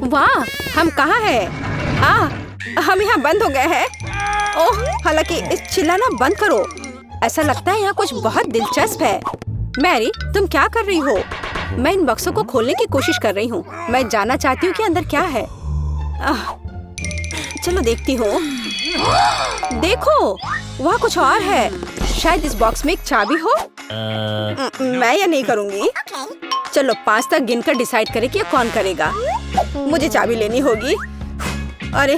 वाह, हम कहाँ हैं? हम यहाँ बंद हो गए हैं। ओह, हालांकि इस चिल्लाना बंद करो। ऐसा लगता है यहाँ कुछ बहुत दिलचस्प है। मैरी, तुम क्या कर रही हो? मैं इन बक्सों को खोलने की कोशिश कर रही हूँ। मैं जानना चाहती हूँ कि अंदर क्या है। चलो देखती हूँ। देखो, वहाँ कुछ और है। शायद इस बॉक्स में एक चाबी हो। मैं ये नहीं करूँगी। चलो 5 तक गिनकर डिसाइड करें कि ये कौन करेगा। मुझे चाबी लेनी होगी। अरे,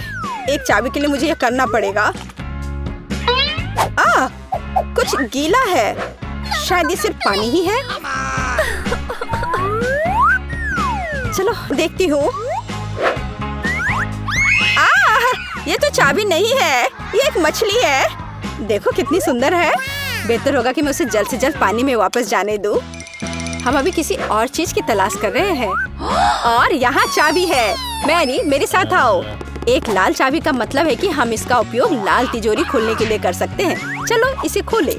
एक चाबी के लिए मुझे ये करना पड़ेगा। कुछ गीला है। शायद ये सिर्फ पानी ही है। चलो देखती हूँ। ये तो चाबी नहीं है, ये एक मछली है। देखो कितनी सुंदर है। बेहतर होगा कि मैं उसे जल्द से जल्द पानी में वापस जाने दूँ। हम अभी किसी और चीज की तलाश कर रहे हैं। और यहाँ चाबी है। मैरी, मेरे साथ आओ। एक लाल चाबी का मतलब है कि हम इसका उपयोग लाल तिजोरी खोलने के लिए कर सकते हैं। चलो इसे खोलें।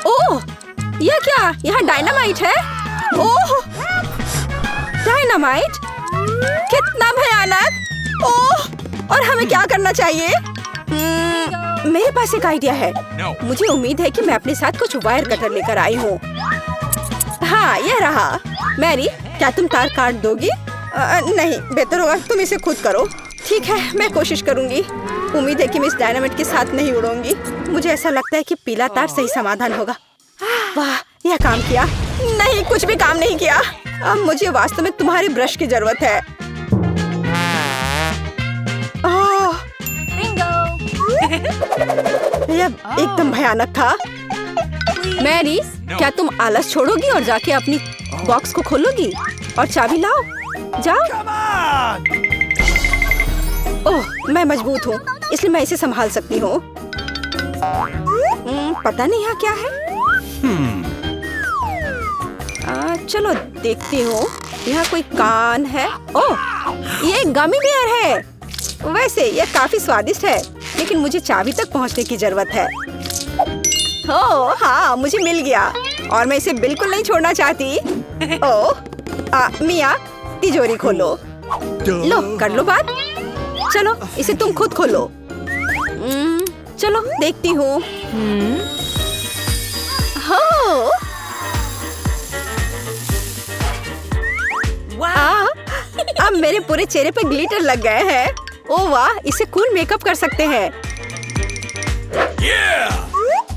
ओह, यह क्या? यहाँ डायनामाइट है। ओह, डायनामाइट? कितना भयानक। ओह, और हमें क्या करना चाहिए? मेरे पास एक आइडिया है। मुझे उम्मीद है कि मैं अपने साथ कुछ वायर कटर लेकर आई हूँ। हाँ, यह रहा। मैरी, क्या तुम तार काट दोगी? नहीं, बेहतर होगा तुम इसे खुद करो। ठीक है, मैं कोशिश करूंगी। उम्मीद है कि मैं इस डायनामाइट के साथ नहीं उड़ूंगी। मुझे ऐसा लगता है कि पीला तार सही समाधान होगा। वाह, यह काम किया। नहीं, कुछ भी काम नहीं किया। अब मुझे वास्तव में तुम्हारे ब्रश की जरूरत है। यह एकदम भयानक था। मैरी, क्या तुम आलस छोड़ोगी और जाके अपनी बॉक्स को खोलोगी और चाबी लाओ? जाओ। ओह, मैं मजबूत हूँ, इसलिए मैं इसे संभाल सकती हूँ। पता नहीं यहाँ क्या है। चलो देखती हूँ। यहाँ कोई कान है। ओह, ये एक गमी बेयर है। वैसे ये काफी स्वादिष्ट है, लेकिन मुझे चाबी तक पहुँचने की जरूरत है। ओह हाँ, मुझे मिल गया और मैं इसे बिल्कुल नहीं छोड़ना चाहती। ओह, मिया, तिजोरी खोलो। लो, कर लो बात। चलो इसे तुम खुद खोलो। चलो देखती हूँ। अब मेरे पूरे चेहरे पे ग्लिटर लग गए हैं। ओह वाह, इसे कूल मेकअप कर सकते हैं।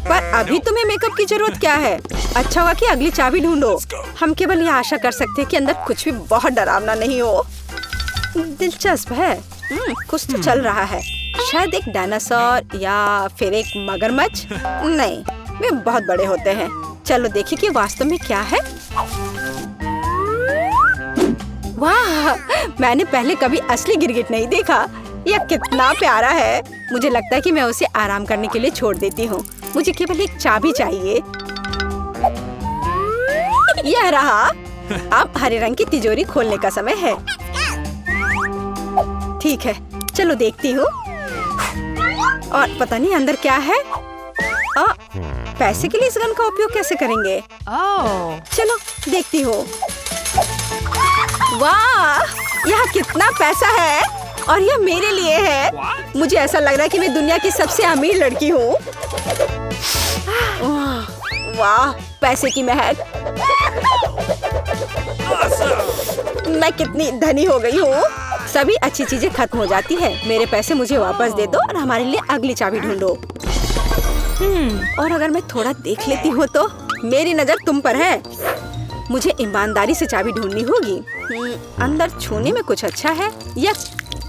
पर अभी तुम्हें मेकअप की जरूरत क्या है? अच्छा हुआ कि अगली चाबी ढूंढो। हम केवल ये आशा कर सकते हैं कि अंदर कुछ भी बहुत डरावना नहीं हो। दिलचस्प है। कुछ तो चल रहा है। शायद एक डायनासोर या फिर एक मगरमच्छ। नहीं, वे बहुत बड़े होते हैं। चलो देखिए कि वास्तव में क्या है। वाह, मैंने पहले कभी असली गिरगिट नहीं देखा। यह कितना प्यारा है। मुझे लगता है कि मैं उसे आराम करने के लिए छोड़ देती हूँ। मुझे केवल एक चाबी चाहिए। यह रहा। अब हरे रंग की तिजोरी खोलने का समय है। ठीक है, चलो देखती हूँ। और पता नहीं अंदर क्या है। पैसे के लिए इस गन का उपयोग कैसे करेंगे? चलो देखती हूँ। वाह, यह कितना पैसा है और यह मेरे लिए है। मुझे ऐसा लग रहा है कि मैं दुनिया की सबसे अमीर लड़की हूँ। वाह, पैसे की महक। मैं कितनी धनी हो गई हूँ। सभी अच्छी चीजें खत्म हो जाती है। मेरे पैसे मुझे वापस दे दो और हमारे लिए अगली चाबी ढूंढो। और अगर मैं थोड़ा देख लेती हूँ तो मेरी नजर तुम पर है। मुझे ईमानदारी से चाबी ढूंढनी होगी। अंदर छूने में कुछ अच्छा है। यह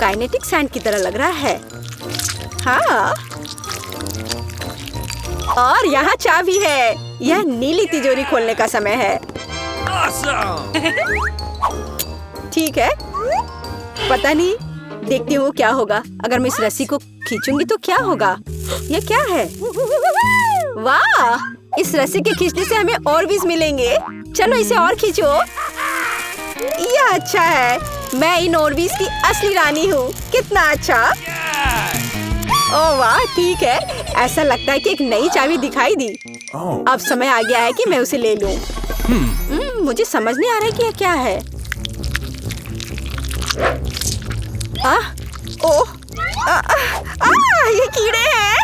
काइनेटिक सैंड की तरह लग रहा है। हाँ, और यहाँ चाबी है। यह नीली तिजोरी खोलने का समय है। ठीक है, पता नहीं, देखती हूँ क्या होगा। अगर मैं इस रस्सी को खींचूंगी तो क्या होगा? यह क्या है? वाह, इस रस्सी के खींचने से हमें ऑर्बिस मिलेंगे। चलो इसे और खींचो। यह अच्छा है। मैं इन ऑर्बिस की असली रानी हूँ। कितना अच्छा। ओह वाह, ठीक है। ऐसा लगता है कि एक नई चाबी दिखाई दी। अब समय आ गया है कि मैं उसे ले लूं। मुझे समझ नहीं आ रहा है कि ये क्या है। ये कीड़े हैं।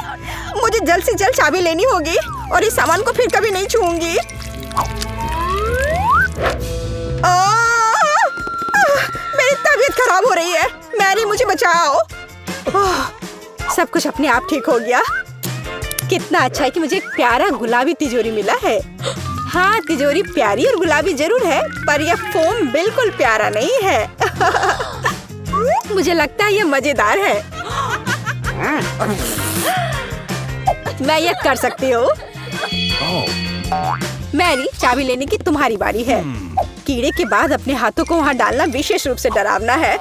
मुझे जल्द से जल्द चाबी लेनी होगी और इस सामान को फिर कभी नहीं छूऊंगी। मेरी तबीयत खराब हो रही है। मैरी, मुझे बचाओ। सब कुछ अपने आप ठीक हो गया। कितना अच्छा है कि मुझे एक प्यारा गुलाबी तिजोरी मिला है। हाँ, तिजोरी प्यारी और गुलाबी जरूर है, पर यह फोम बिल्कुल प्यारा नहीं है। मुझे लगता है यह मजेदार है। मैं यह कर सकती हूँ। मैरी, चाबी लेने की तुम्हारी बारी है। कीड़े के बाद अपने हाथों को वहाँ डालना विशेष रूप से डरावना है।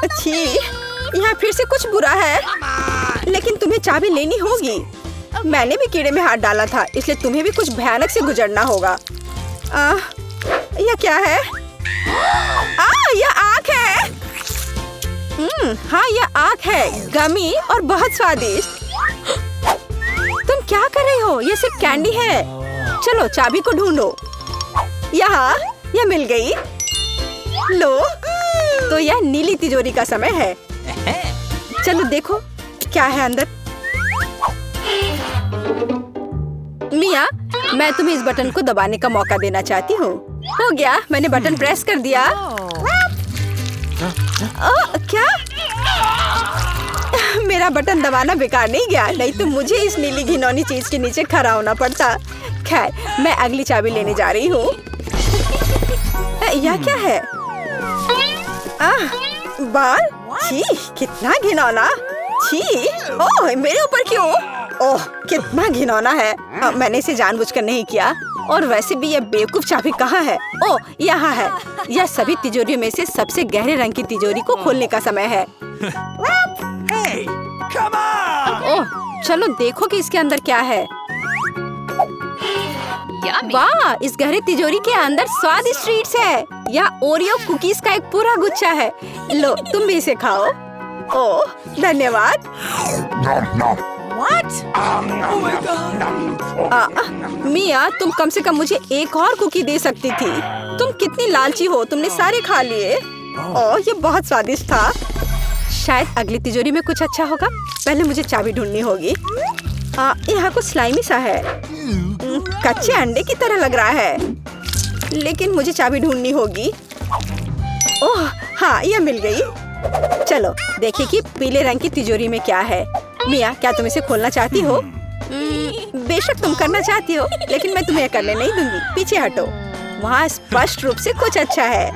अच्छी, यहाँ फिर से कुछ बुरा है, लेकिन तुम्हें चाबी लेनी होगी। मैंने भी कीड़े में हाथ डाला था, इसलिए तुम्हें भी कुछ भयानक से गुजरना होगा। यह क्या है? यह आँख है। हाँ, यह आँख है, गमी और बहुत स्वादिष्ट। तुम क्या कर रही हो? यह सिर्फ कैंडी है। चलो चाबी को ढूंढो। यहाँ, यह मिल गई। लो, तो यह नीली तिजोरी का समय है। चलो देखो क्या है अंदर। मिया, मैं तुम्हें इस बटन को दबाने का मौका देना चाहती हूँ। हो गया, मैंने बटन प्रेस कर दिया। क्या? मेरा बटन दबाना बेकार नहीं गया, नहीं तो मुझे इस नीली घिनौनी चीज के नीचे खड़ा होना पड़ता। खैर, मैं अगली चाबी लेने जा रही हूँ। यह क्या है? बाल? छी, कितना घिनौना। छी, ओह, मेरे ऊपर क्यों? ओह, कितना घिनौना है। मैंने इसे जानबूझकर नहीं किया। और वैसे भी यह बेवकूफ चाबी कहाँ है? ओह, यहाँ है। यह सभी तिजोरियों में से सबसे गहरे रंग की तिजोरी को खोलने का समय है। ओह, चलो देखो कि इसके अंदर क्या है। वाह, इस गहरे तिजोरी के अंदर स्वादिष्ट ट्रीट्स है। यह ओरियो कुकीज का एक पूरा गुच्छा है। लो, तुम भी इसे खाओ। ओह, धन्यवाद। मिया, तुम कम से कम मुझे एक और कुकी दे सकती थी। तुम कितनी लालची हो, तुमने सारे खा लिए। ओह, ये बहुत स्वादिष्ट था। शायद अगली तिजोरी में कुछ अच्छा होगा। पहले मुझे चाबी ढूंढनी होगी। यहाँ कुछ स्लाइमी सा है। कच्चे अंडे की तरह लग रहा है, लेकिन मुझे चाबी ढूंढनी होगी। ओह हाँ, यह मिल गई। चलो देखिए कि पीले रंग की तिजोरी में क्या है। मिया, क्या तुम इसे खोलना चाहती हो? बेशक तुम करना चाहती हो, लेकिन मैं तुम्हें करने नहीं दूंगी। पीछे हटो, वहाँ स्पष्ट रूप से कुछ अच्छा है।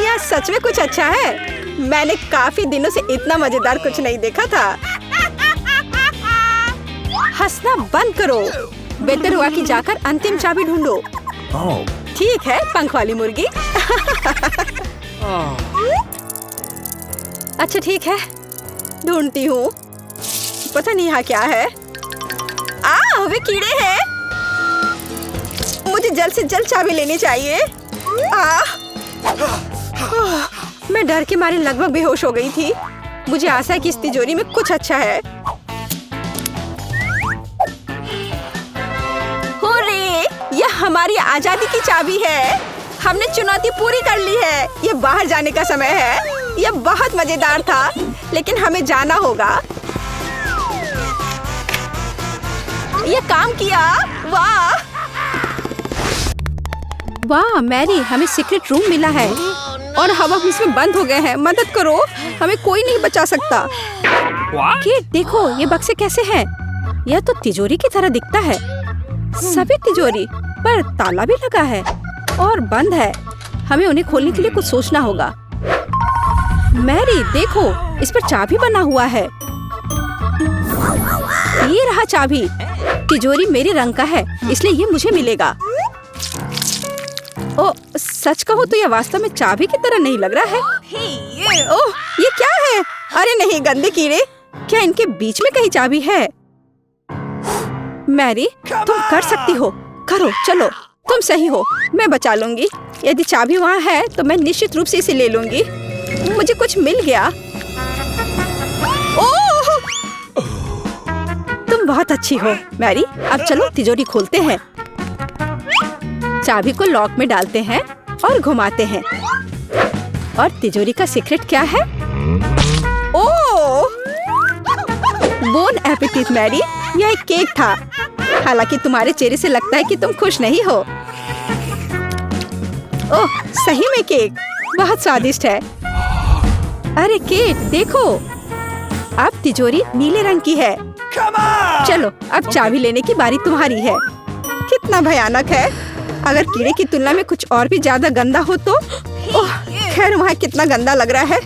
यह सच में कुछ अच्छा है। मैंने काफी दिनों से इतना मजेदार कुछ नहीं देखा था। हंसना बंद करो। बेहतर हुआ कि जाकर अंतिम चाबी ढूंढो। ठीक है, पंख वाली मुर्गी। अच्छा ठीक है, ढूंढती हूँ। पता नहीं यहाँ क्या है। वे कीड़े हैं। मुझे जल्द से जल्द चाबी लेनी चाहिए। मैं डर के मारे लगभग बेहोश हो गई थी। मुझे आशा है कि इस तिजोरी में कुछ अच्छा है। हुर्रे! यह हमारी आजादी की चाबी है। हमने चुनौती पूरी कर ली है। यह बाहर जाने का समय है। यह बहुत मजेदार था, लेकिन हमें जाना होगा। यह काम किया। वाह वाह मैरी, हमें सीक्रेट रूम मिला है और हम अब इसमें बंद हो गए हैं। मदद करो, हमें कोई नहीं बचा सकता। किट, देखो ये बक्से कैसे हैं? यह तो तिजोरी की तरह दिखता है। सभी तिजोरी पर ताला भी लगा है और बंद है। हमें उन्हें खोलने के लिए कुछ सोचना होगा। मैरी देखो, इस पर चाबी बना हुआ है। ये रहा चाबी। तिजोरी मेरे रंग का है, इसलिए ये मुझे मिलेगा। ओ, सच कहूँ तो यह वास्तव में चाबी की तरह नहीं लग रहा है। ओह, ये क्या है? अरे नहीं, गंदे कीड़े। क्या इनके बीच में कहीं चाबी है? मैरी, तुम कर सकती हो। करो, चलो, तुम सही हो। मैं बचा लूंगी। यदि चाबी वहाँ है तो मैं निश्चित रूप से इसे ले लूंगी। मुझे कुछ मिल गया। ओह! तुम बहुत अच्छी हो मैरी। अब चलो तिजोरी खोलते हैं। चाबी को लॉक में डालते हैं और घुमाते हैं। और तिजोरी का सीक्रेट क्या है? ओह! बोन एपेटिट मैरी, यह एक केक था। हालांकि तुम्हारे चेहरे से लगता है कि तुम खुश नहीं हो। ओह, सही में केक बहुत स्वादिष्ट है। अरे केट देखो, अब तिजोरी नीले रंग की है। चलो अब चाबी लेने की बारी तुम्हारी है। कितना भयानक है। अगर कीड़े की तुलना में कुछ और भी ज्यादा गंदा हो तो। ओह, खैर वहाँ कितना गंदा लग रहा है।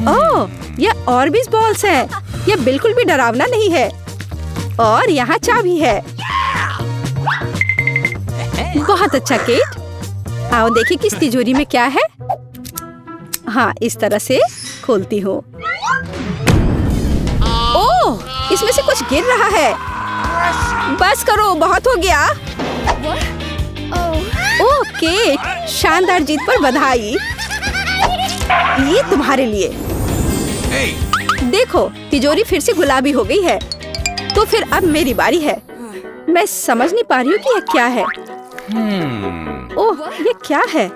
ओह, यह ऑर्बिस बॉल्स है। यह बिल्कुल भी डरावना नहीं है। और यहाँ चाबी है। बहुत अच्छा केट। आओ देखिए किस तिजोरी में क्या है। हाँ, इस तरह से खोलती हूँ। ओह, इसमें से कुछ गिर रहा है। बस करो, बहुत हो गया। ओह केट, शानदार जीत पर बधाई। ये तुम्हारे लिए। देखो, तिजोरी फिर से गुलाबी हो गई है। तो फिर अब मेरी बारी है। मैं समझ नहीं पा रही हूँ कि यह क्या है। ओह, ये क्या है?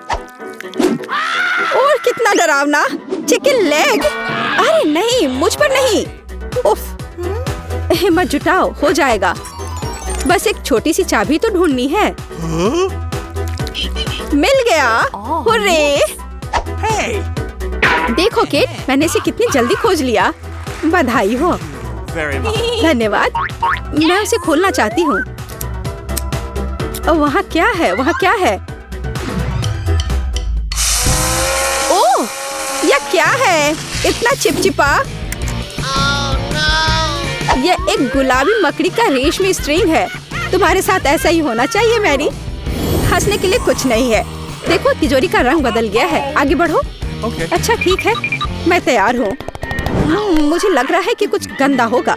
और कितना डरावना। Chicken leg. अरे नहीं, मुझ पर नहीं। उफ, हिम्मत जुटाओ, हो जाएगा। बस एक छोटी सी चाबी तो ढूंढनी है। मिल गया। हुर्रे! देखो केट, मैंने इसे कितनी जल्दी खोज लिया। बधाई हो। धन्यवाद। मैं उसे खोलना चाहती हूँ। वहाँ क्या है? वहाँ क्या है? ओह, यह क्या है? इतना चिपचिपा। यह एक गुलाबी मकड़ी का रेशमी स्ट्रिंग है। तुम्हारे साथ ऐसा ही होना चाहिए मैरी। हंसने के लिए कुछ नहीं है। देखो, तिजोरी का रंग बदल गया है। आगे बढ़ो। अच्छा ठीक है, मैं तैयार हूँ। मुझे लग रहा है कि कुछ गंदा होगा।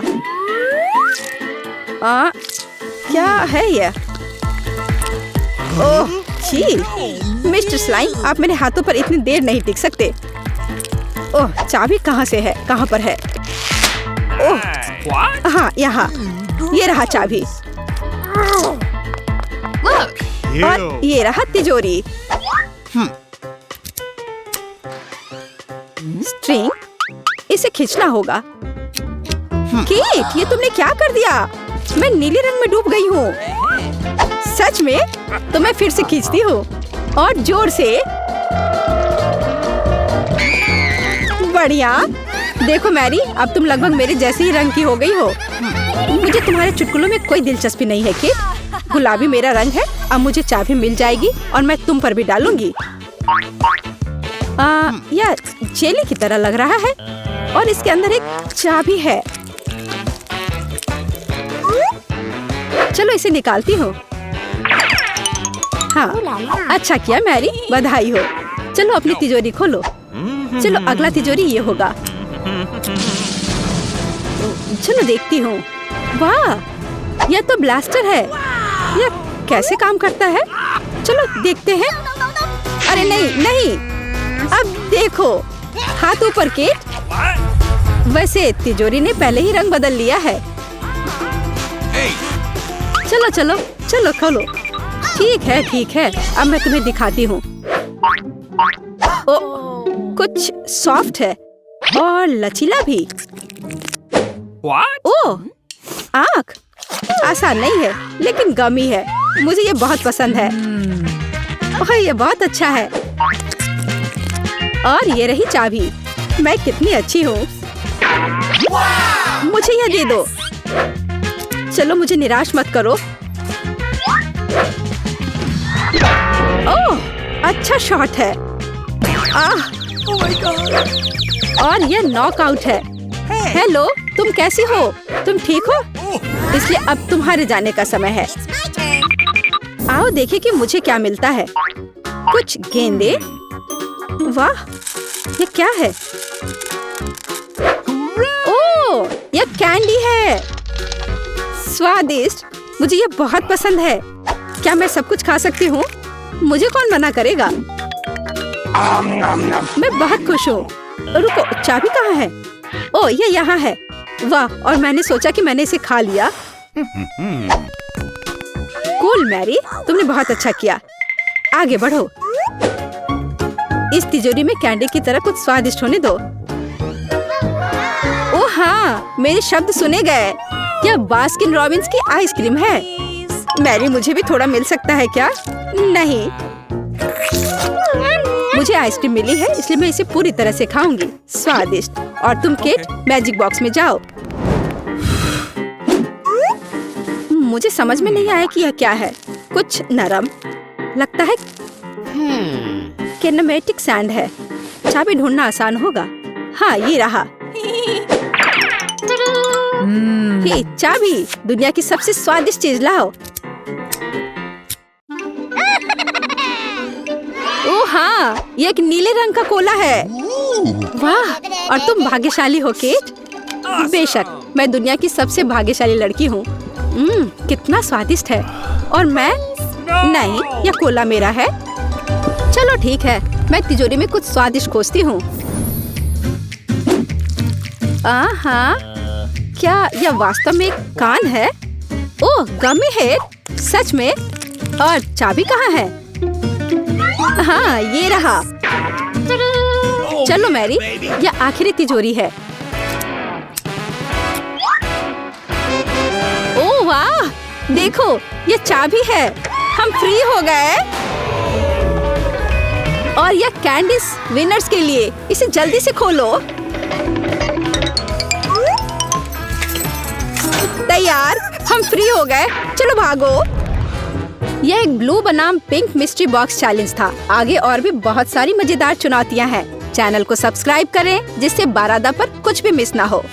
क्या है यह? ओह छी, मिस्टर स्लाइम, आप मेरे हाथों पर इतनी देर नहीं टिक सकते। ओह, चाबी कहाँ से है? कहाँ पर है? ओह, हाँ यहाँ। ये रहा चाबी। और ये रहा तिजोरी। स्ट्रिंग, इसे खींचना होगा। केट, ये तुमने क्या कर दिया? मैं नीले रंग में डूब गई हूँ। सच में? तो मैं फिर से खींचती हूँ और जोर से। बढ़िया। देखो मैरी, अब तुम लगभग मेरे जैसे ही रंग की हो गई हो। मुझे तुम्हारे चुटकुलों में कोई दिलचस्पी नहीं है केट। गुलाबी मेरा रंग है। अब मुझे चाबी मिल जाएगी और मैं तुम पर भी डालूंगी। यह जेली की तरह लग रहा है और इसके अंदर एक चाबी है। चलो इसे निकालती हूँ। हाँ, अच्छा किया मैरी, बधाई हो। चलो अपनी तिजोरी खोलो। चलो अगला तिजोरी ये होगा। चलो देखती हूँ। वाह, यह तो ब्लास्टर है। यह कैसे काम करता है? चलो देखते हैं। अरे नहीं नहीं, अब देखो, हाथ ऊपर केट। वैसे तिजोरी ने पहले ही रंग बदल लिया है। चलो चलो चलो खोलो। ठीक है ठीक है, अब मैं तुम्हें दिखाती हूँ। कुछ सॉफ्ट है और लचीला भी। ओह, आँख। आसान नहीं है लेकिन गमी है। मुझे ये बहुत पसंद है। ओह, ये बहुत अच्छा है। और ये रही चाबी। मैं कितनी अच्छी हूँ। मुझे यह दे दो। चलो मुझे निराश मत करो। ओह, अच्छा शॉट है। Oh my God. और यह नॉकआउट है। हेलो, तुम कैसी हो? तुम ठीक हो? इसलिए अब तुम्हारे जाने का समय है। आओ देखें कि मुझे क्या मिलता है। कुछ गेंदे। वाह, ये क्या है? ओह, ये कैंडी है। स्वादिष्ट, मुझे ये बहुत पसंद है। क्या मैं सब कुछ खा सकती हूँ? मुझे कौन मना करेगा? मैं बहुत खुश हूँ। रुको, चाबी कहाँ है? ओ ये यहाँ है। वाह, और मैंने सोचा कि मैंने इसे खा लिया। कूल मैरी, तुमने बहुत अच्छा किया। आगे बढ़ो। इस तिजोरी में कैंडी की तरह कुछ स्वादिष्ट होने दो। ओ हाँ, मेरे शब्द सुने गए। यह बास्किन रॉबिन्स की आइसक्रीम है। मैरी, मुझे भी थोड़ा मिल सकता है क्या? नहीं, मुझे आइसक्रीम मिली है इसलिए मैं इसे पूरी तरह से खाऊंगी। स्वादिष्ट। और तुम केट, मैजिक बॉक्स में जाओ। मुझे समझ में नहीं आया कि यह क्या है। कुछ नरम लगता है। किनेमेटिक सैंड है। चाबी ढूंढना आसान होगा। हाँ, ये रहा। हे चाबी, दुनिया की सबसे स्वादिष्ट चीज लाओ। ओह हाँ, ये एक नीले रंग का कोला है। वाह, और तुम भाग्यशाली हो केट। बेशक, मैं दुनिया की सबसे भाग्यशाली लड़की हूँ। कितना स्वादिष्ट है। और मैं नहीं, यह कोला मेरा है। चलो ठीक है, मैं तिजोरी में कुछ स्वादिष्ट खोजती हूँ। हाँ, क्या यह वास्तव में एक कान है? ओह, गमी है सच में। और चाबी कहाँ है? हाँ, ये रहा। चलो मैरी, यह आखिरी तिजोरी है। ओह वाह, देखो यह चाबी है। हम फ्री हो गए। और यह कैंडीज विनर्स के लिए। इसे जल्दी से खोलो। तैयार, हम फ्री हो गए। चलो भागो। यह एक ब्लू बनाम पिंक मिस्ट्री बॉक्स चैलेंज था। आगे और भी बहुत सारी मजेदार चुनौतियां हैं। चैनल को सब्सक्राइब करें जिससे बारादा पर कुछ भी मिस ना हो।